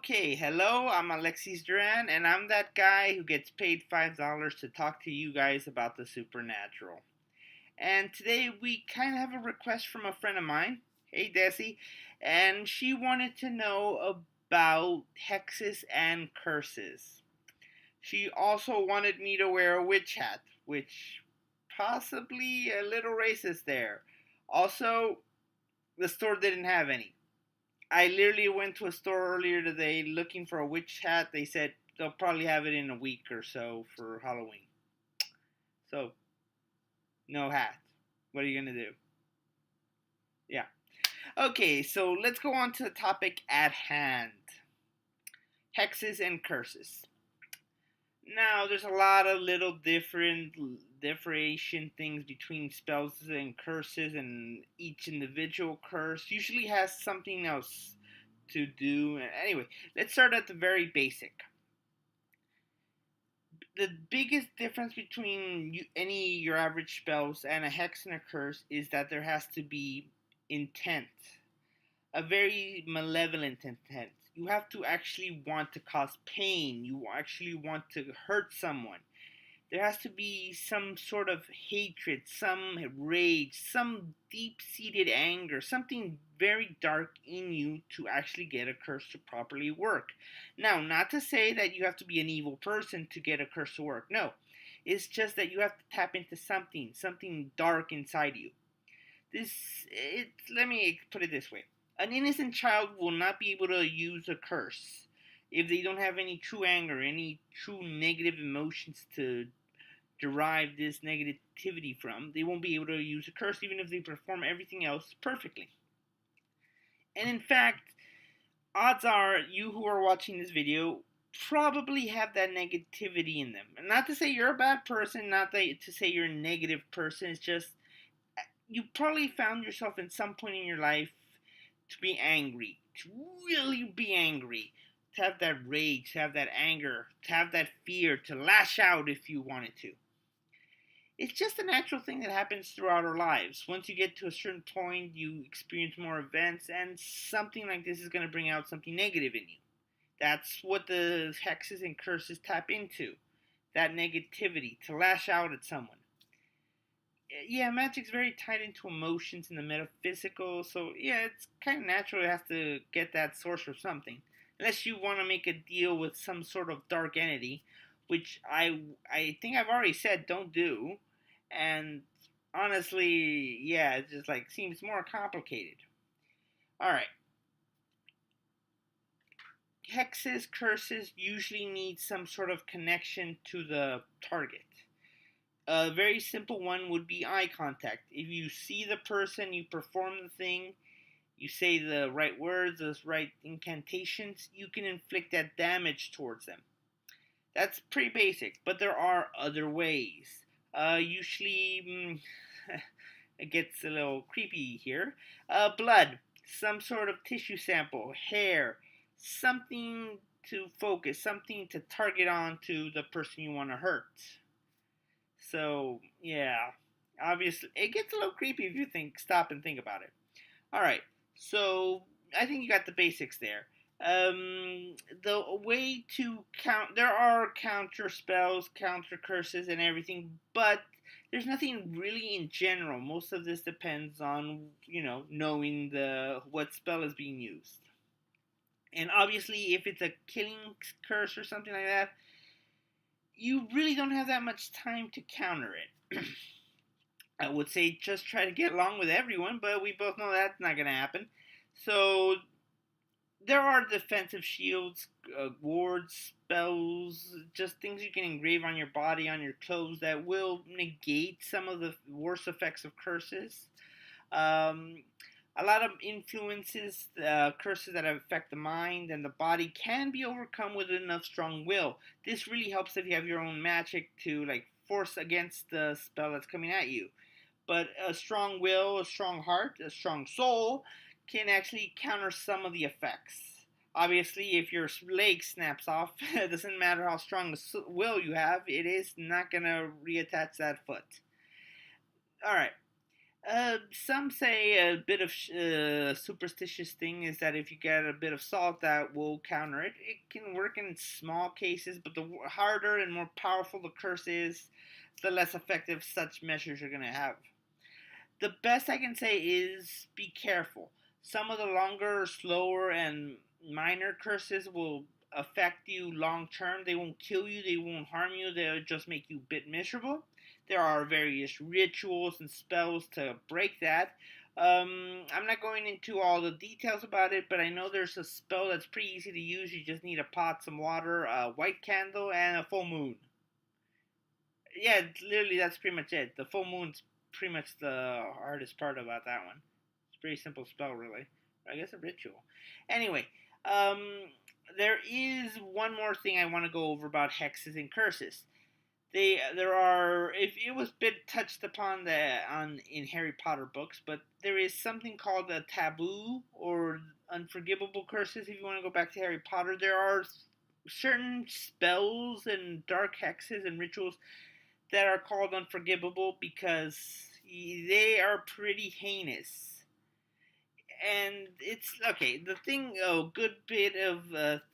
Okay, hello, I'm Alexis Duran, and I'm that guy who gets paid $5 to talk to you guys about the supernatural. And today we kind of have a request from a friend of mine, hey Desi, and she wanted to know about hexes and curses. She also wanted me to wear a witch hat, which possibly a little racist there. Also, the store didn't have any. I literally went to a store earlier today looking for a witch hat. They said they'll probably have it in a week or so for Halloween. So, no hat. What are you going to do? Yeah. Okay, so let's go on to the topic at hand, hexes and curses. Now, there's a lot of little differentiation things between spells and curses, and each individual curse usually has something else to do. Anyway, let's start at the very basic. The biggest difference between any your average spells and a hex and a curse is that there has to be intent, a very malevolent intent. You have to actually want to cause pain. You actually want to hurt someone. There has to be some sort of hatred, some rage, some deep seated anger, something very dark in you to actually get a curse to properly work. Now, not to say that you have to be an evil person to get a curse to work. No. It's just that you have to tap into something dark inside you. Let me put it this way. An innocent child will not be able to use a curse if they don't have any true anger, any true negative emotions to derive this negativity from. They won't be able to use a curse even if they perform everything else perfectly. And in fact, odds are you who are watching this video probably have that negativity in them. And not to say you're a bad person, not to say you're a negative person. It's just you probably found yourself in some point in your life to be angry, to really be angry, to have that rage, to have that anger, to have that fear, to lash out if you wanted to. It's just a natural thing that happens throughout our lives. Once you get to a certain point, you experience more events, and something like this is going to bring out something negative in you. That's what the hexes and curses tap into, that negativity, to lash out at someone. Yeah, magic's very tied into emotions and the metaphysical, so yeah, it's kind of natural it has to get that source from something. Unless you want to make a deal with some sort of dark entity, which I think I've already said don't do, and honestly, yeah, it just like seems more complicated. All right, hexes, curses usually need some sort of connection to the target. A very simple one would be eye contact. If you see the person, you perform the thing, you say the right words, those right incantations, you can inflict that damage towards them. That's pretty basic, but there are other ways. Usually, it gets a little creepy here. Blood, some sort of tissue sample, hair, something to focus, something to target on to the person you want to hurt. So, yeah, obviously, it gets a little creepy if you stop and think about it. All right, so I think you got the basics there. The way to there are counter spells, counter curses, and everything, but there's nothing really in general. Most of this depends on knowing what spell is being used, and obviously, if it's a killing curse or something like that, you really don't have that much time to counter it. I would say just try to get along with everyone, but we both know that's not going to happen. So there are defensive shields, wards, spells, just things you can engrave on your body, on your clothes that will negate some of the worst effects of curses. A lot of influences, curses that affect the mind and the body can be overcome with enough strong will. This really helps if you have your own magic to force against the spell that's coming at you. But a strong will, a strong heart, a strong soul can actually counter some of the effects. Obviously, if your leg snaps off, it doesn't matter how strong the will you have, it is not going to reattach that foot. Alright, Some say a bit of superstitious thing is that if you get a bit of salt, that will counter it. It can work in small cases, but the harder and more powerful the curse is, the less effective such measures are going to have. The best I can say is be careful. Some of the longer, slower, and minor curses will affect you long term. They won't kill you, they won't harm you, they'll just make you a bit miserable. There are various rituals and spells to break that. I'm not going into all the details about it, but I know there's a spell that's pretty easy to use. You just need a pot, some water, a white candle, and a full moon. Yeah, literally, that's pretty much it. The full moon's pretty much the hardest part about that one. It's a pretty simple spell, really. I guess a ritual. Anyway, um, there is one more thing I want to go over about hexes and curses. There are, if it was a bit touched upon in Harry Potter books, but there is something called a taboo or unforgivable curses. If you want to go back to Harry Potter, there are certain spells and dark hexes and rituals that are called unforgivable because they are pretty heinous. And it's okay. The thing, good bit of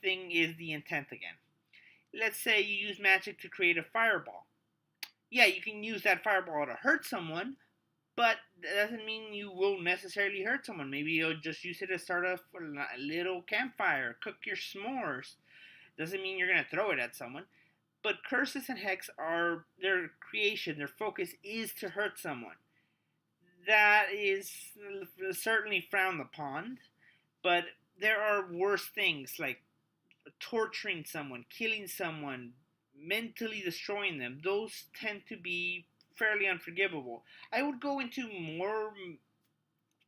thing is the intent again. Let's say you use magic to create a fireball. Yeah, you can use that fireball to hurt someone, but that doesn't mean you will necessarily hurt someone. Maybe you'll just use it to start a little campfire, cook your s'mores. Doesn't mean you're gonna throw it at someone. But curses and hex are their creation, their focus is to hurt someone. That is certainly frowned upon, but there are worse things like torturing someone, killing someone, mentally destroying them. Those tend to be fairly unforgivable. I would go into more,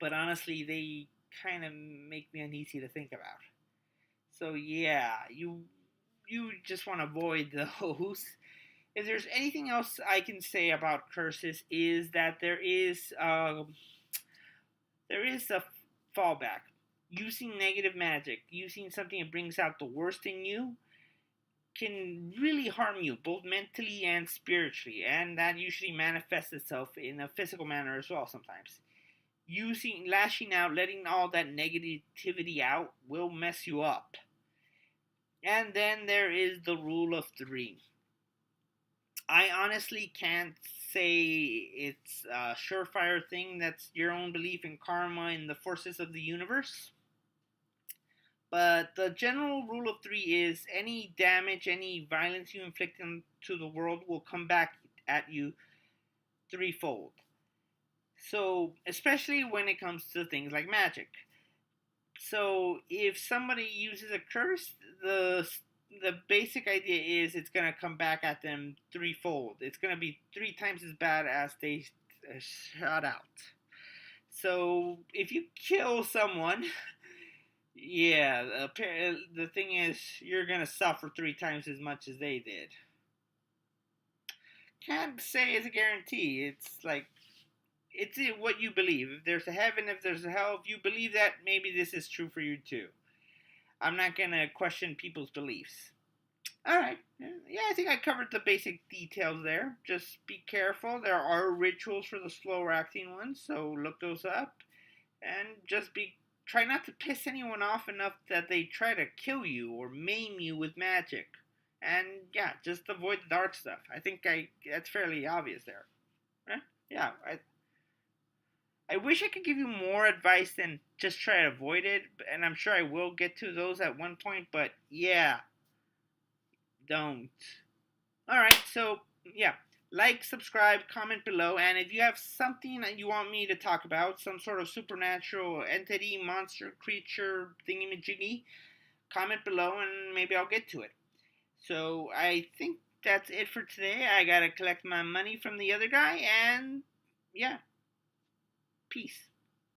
but honestly, they kind of make me uneasy to think about. So yeah, you just want to avoid those. If there's anything else I can say about curses, is that there is a fallback. Using negative magic, using something that brings out the worst in you, can really harm you both mentally and spiritually, and that usually manifests itself in a physical manner as well sometimes. Using lashing out, letting all that negativity out will mess you up. And then there is the rule of three. I honestly can't say it's a surefire thing. That's your own belief in karma and the forces of the universe. But the general rule of three is any damage, any violence you inflict into the world will come back at you threefold. So, especially when it comes to things like magic. So, if somebody uses a curse, the basic idea is it's going to come back at them threefold. It's going to be 3 times as bad as they shot out. So, if you kill someone, yeah, the thing is, you're going to suffer 3 times as much as they did. Can't say it's a guarantee. It's like, it's what you believe. If there's a heaven, if there's a hell, if you believe that, maybe this is true for you too. I'm not going to question people's beliefs. Alright, yeah, I think I covered the basic details there. Just be careful. There are rituals for the slower acting ones, so look those up. And just try not to piss anyone off enough that they try to kill you or maim you with magic. And yeah, just avoid the dark stuff. I think that's fairly obvious there. Right? Yeah, I wish I could give you more advice than just try to avoid it, and I'm sure I will get to those at one point, but yeah, don't. Alright, so yeah, like, subscribe, comment below, and if you have something that you want me to talk about, some sort of supernatural entity, monster, creature, thingy-majiggy, comment below and maybe I'll get to it. So I think that's it for today. I gotta collect my money from the other guy, and yeah, peace.